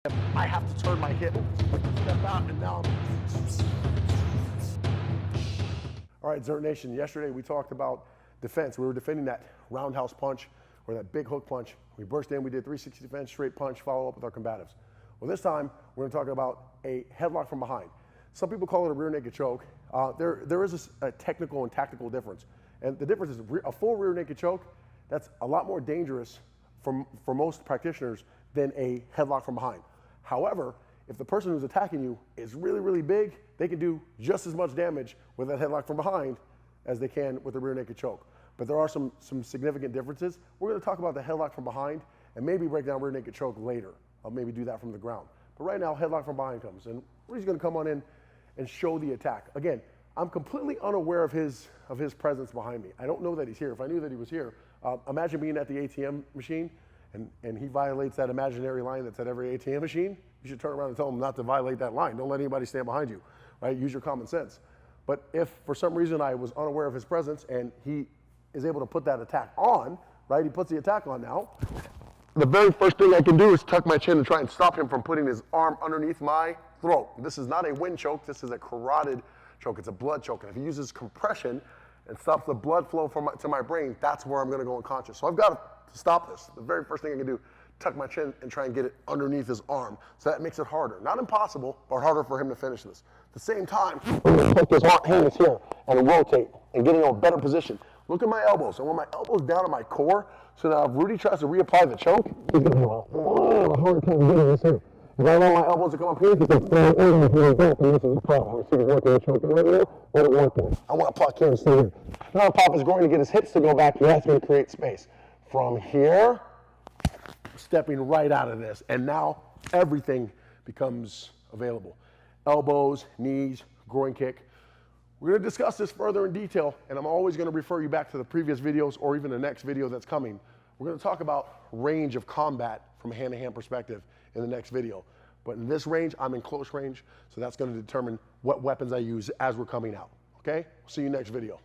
I have to turn my hip, step out, and now All right, ZERT Nation, yesterday we talked about defense. We were defending that roundhouse punch or that big hook punch. We burst in, we did 360 defense, straight punch, follow up with our combatives. Well, this time we're going to talk about a headlock from behind. Some people call it a rear naked choke. There is a technical and tactical difference. And the difference is a full rear naked choke, that's a lot more dangerous for most practitioners than a headlock from behind. However, if the person who's attacking you is really, really big, they can do just as much damage with that headlock from behind as they can with a rear naked choke. But there are some significant differences. We're going to talk about the headlock from behind and maybe break down rear naked choke later. I'll maybe do that from the ground. But right now, headlock from behind comes. And Rudy's going to come on in and show the attack. Again, I'm completely unaware of his presence behind me. I don't know that he's here. If I knew that he was here, imagine being at the ATM machine and he violates that imaginary line that's at every ATM machine. You should turn around and tell him not to violate that line. Don't let anybody stand behind you, right? Use your common sense. But if for some reason I was unaware of his presence and he is able to put that attack on, right? He puts the attack on now. The very first thing I can do is tuck my chin and try and stop him from putting his arm underneath my throat. This is not a wind choke. This is a carotid choke. It's a blood choke. And if he uses compression and stops the blood flow to my brain, that's where I'm going to go unconscious. So I've got to stop this. The very first thing I can do, tuck my chin and try and get it underneath his arm. So that makes it harder. Not impossible, but harder for him to finish this. At the same time, I'm going to put his hands here and rotate and get in a better position. Look at my elbows. I want my elbows down to my core. So now if Rudy tries to reapply the choke, he's going to have a hard time getting this in. If I allow my elbows to come up here, he's going to fall over and here back, and this is the problem. You see he's working the choke right here, let it work there. I want to pluck here and stay here. Now pop is going to get his hips to go back. That's going to create space. From here, stepping right out of this, and now everything becomes available. Elbows, knees, groin kick. We're going to discuss this further in detail, and I'm always going to refer you back to the previous videos or even the next video that's coming. We're going to talk about range of combat from a hand-to-hand perspective in the next video. But in this range, I'm in close range, so that's going to determine what weapons I use as we're coming out. Okay? See you next video.